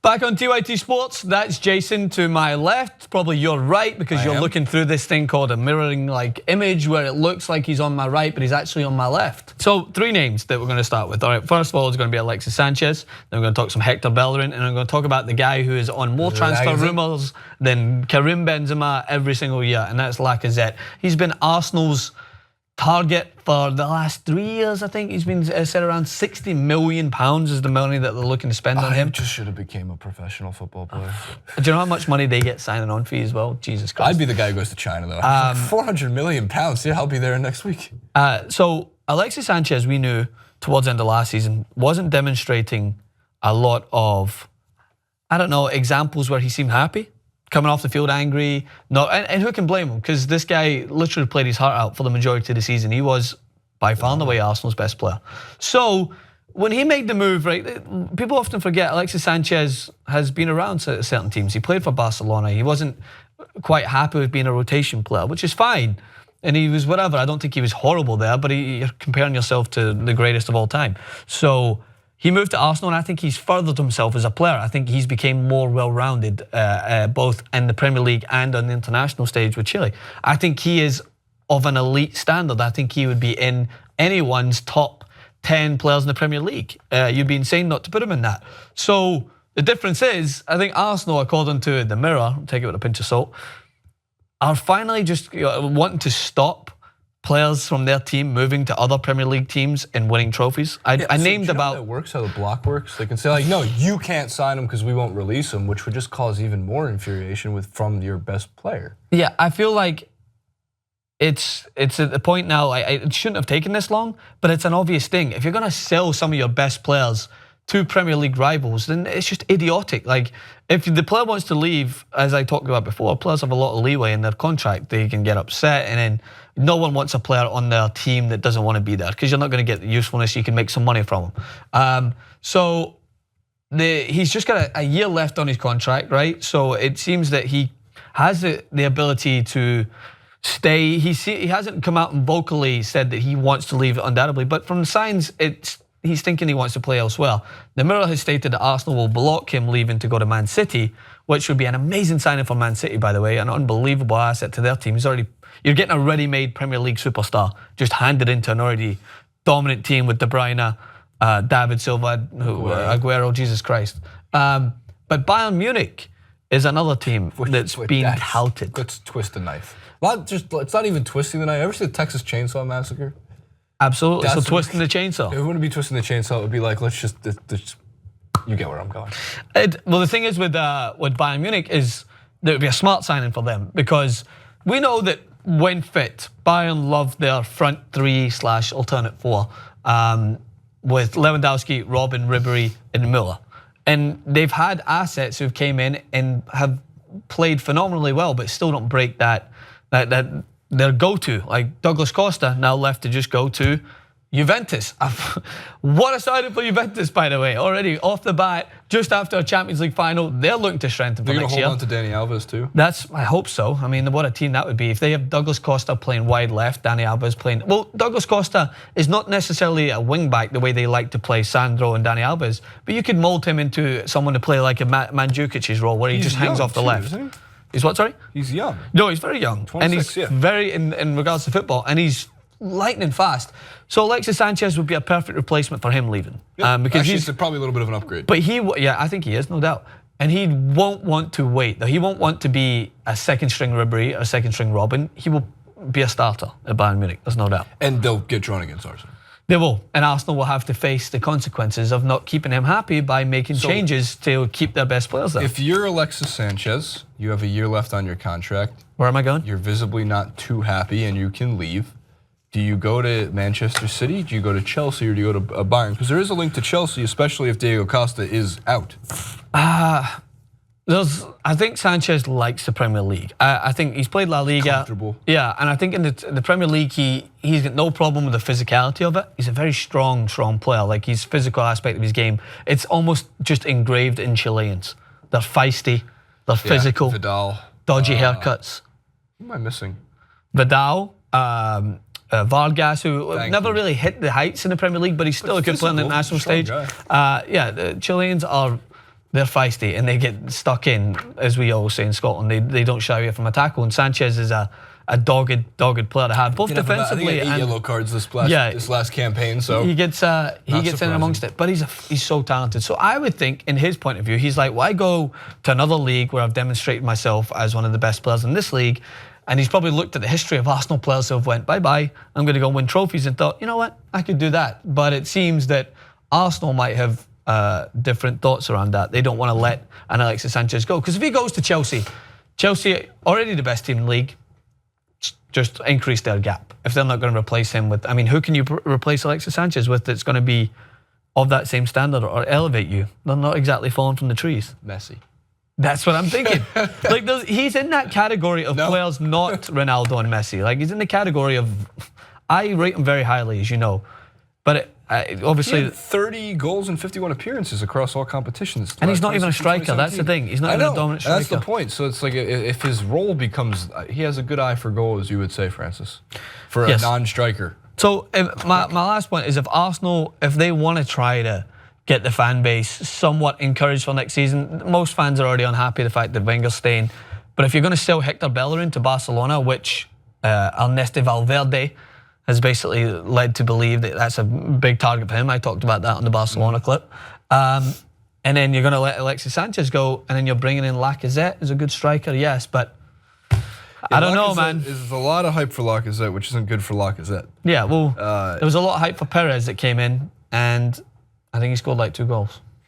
Back on TYT Sports, that's Jason to my left. Probably your right, because you're looking through this thing called a mirroring like image where it looks like he's on my right, but he's actually on my left. So 3 names that we're going to start with. All right, first of all, it's going to be Alexis Sanchez. Then we're going to talk some Hector Bellerin, and I'm going to talk about the guy who is on more transfer rumours than Karim Benzema every single year, and that's Lacazette. He's been Arsenal's target for the last 3 years, I think. He's been said around £60 million is the money that they're looking to spend on him. I just should have became a professional football player. Do you know how much money they get signing on fee as well? Jesus Christ. I'd be the guy who goes to China though. £400 million. Yeah, I'll be there next week. So Alexis Sanchez, we knew towards the end of last season, wasn't demonstrating a lot of, I don't know, examples where he seemed happy. Coming off the field angry, and who can blame him? Because this guy literally played his heart out for the majority of the season. He was by far and away Arsenal's best player. So when he made the move, right, people often forget Alexis Sanchez has been around certain teams. He played for Barcelona. He wasn't quite happy with being a rotation player, which is fine. And he was whatever. I don't think he was horrible there, but you're comparing yourself to the greatest of all time. So he moved to Arsenal, and I think he's furthered himself as a player. I think he's became more well-rounded, both in the Premier League and on the international stage with Chile. I think he is of an elite standard. I think he would be in anyone's top 10 players in the Premier League. You'd be insane not to put him in that. So the difference is, I think Arsenal, according to the Mirror, take it with a pinch of salt, are finally just wanting to stop players from their team moving to other Premier League teams and winning trophies. I named about. How that works, how the block works. They can say like, no, you can't sign him because we won't release him, which would just cause even more infuriation from your best player. Yeah, I feel like it's at the point now. It shouldn't have taken this long, but it's an obvious thing. If you're going to sell some of your best players to Premier League rivals, then it's just idiotic. Like, if the player wants to leave, as I talked about before, players have a lot of leeway in their contract. They can get upset, and then no one wants a player on their team that doesn't want to be there because you're not going to get the usefulness. You can make some money from him. So he's just got a year left on his contract, right? So it seems that he has the ability to stay. He hasn't come out and vocally said that he wants to leave, undoubtedly, but from the signs, he's thinking he wants to play elsewhere. The Mirror has stated that Arsenal will block him leaving to go to Man City, which would be an amazing signing for Man City, by the way, an unbelievable asset to their team. You're getting a ready-made Premier League superstar just handed into an already dominant team with De Bruyne, David Silva, Aguero, Jesus Christ. But Bayern Munich is another team that's being touted. Let's twist the knife. It's not even twisting the knife. Ever see the Texas Chainsaw Massacre? Absolutely. So twisting the chainsaw. It wouldn't be twisting the chainsaw. It would be like, let's just you get where I'm going. Well, the thing is with Bayern Munich is that it would be a smart signing for them because we know that when fit, Bayern love their front 3/alternate 4 with Lewandowski, Robben, Ribéry, and Müller. And they've had assets who've came in and have played phenomenally well, but still don't break that their go-to. Like Douglas Costa now left to just go to Juventus. What a signing for Juventus, by the way. Already off the bat, just after a Champions League final, they're looking to strengthen for next year. They're going to hold on to Dani Alves too? I hope so. I mean, what a team that would be. If they have Douglas Costa playing wide left, Dani Alves playing... Well, Douglas Costa is not necessarily a wing-back the way they like to play Sandro and Dani Alves, but you could mold him into someone to play like a Mandzukić's role where he just hangs off the left. Isn't he? He's what, sorry? He's young. No, he's very young. 26, and he's very, in regards to football, and he's lightning fast. So Alexis Sanchez would be a perfect replacement for him leaving. Yep. Because he's probably a little bit of an upgrade. But I think he is, no doubt. And he won't want to wait. He won't want to be a second-string Ribéry or second-string Robben. He will be a starter at Bayern Munich, there's no doubt. And they'll get drawn against Arsenal. They will, and Arsenal will have to face the consequences of not keeping him happy by making changes to keep their best players there. If you're Alexis Sanchez, you have a year left on your contract. Where am I going? You're visibly not too happy and you can leave. Do you go to Manchester City? Do you go to Chelsea or do you go to Bayern? Because there is a link to Chelsea, especially if Diego Costa is out. I think Sanchez likes the Premier League. I think he's played La Liga. Comfortable. Yeah, and I think in the Premier League, he's got no problem with the physicality of it. He's a very strong player. Like his physical aspect of his game, it's almost just engraved in Chileans. They're feisty, they're physical, Vidal, dodgy haircuts. Who am I missing? Vidal, Vargas, who never really hit the heights in the Premier League, but he's still a good player on the national stage. The Chileans are... they're feisty and they get stuck in, as we always say in Scotland. They don't shy away from a tackle. And Sanchez is a dogged player to have, both defensively and yellow cards this last campaign. So he gets in amongst it. But he's so talented. So I would think, in his point of view, he's like, why go to another league where I've demonstrated myself as one of the best players in this league? And he's probably looked at the history of Arsenal players who have went, bye-bye, I'm going to go win trophies, and thought, you know what, I could do that. But it seems that Arsenal might have different thoughts around that. They don't want to let an Alexis Sanchez go. Because if he goes to Chelsea, already the best team in the league, just increase their gap. If they're not going to replace him with, I mean, who can you replace Alexis Sanchez with that's going to be of that same standard or elevate you? They're not exactly falling from the trees. Messi. That's what I'm thinking. Like, he's in that category of players, not Ronaldo and Messi. Like, he's in the category of, I rate him very highly, as you know. But obviously, he had 30 goals and 51 appearances across all competitions. And he's not even a striker. That's the thing. He's not even a dominant striker. That's the point. So it's like if his role becomes, he has a good eye for goals, you would say, Francis, for a non-striker. So my last point is, if Arsenal, if they want to try to get the fan base somewhat encouraged for next season, most fans are already unhappy the fact that Wenger's staying. But if you're going to sell Hector Bellerin to Barcelona, which Ernesto Valverde has basically led to believe that that's a big target for him. I talked about that on the Barcelona clip. And then you're going to let Alexis Sanchez go, and then you're bringing in Lacazette as a good striker, yes, but I don't know, man. There's a lot of hype for Lacazette, which isn't good for Lacazette. Yeah, well, there was a lot of hype for Perez that came in, and I think he scored like 2 goals.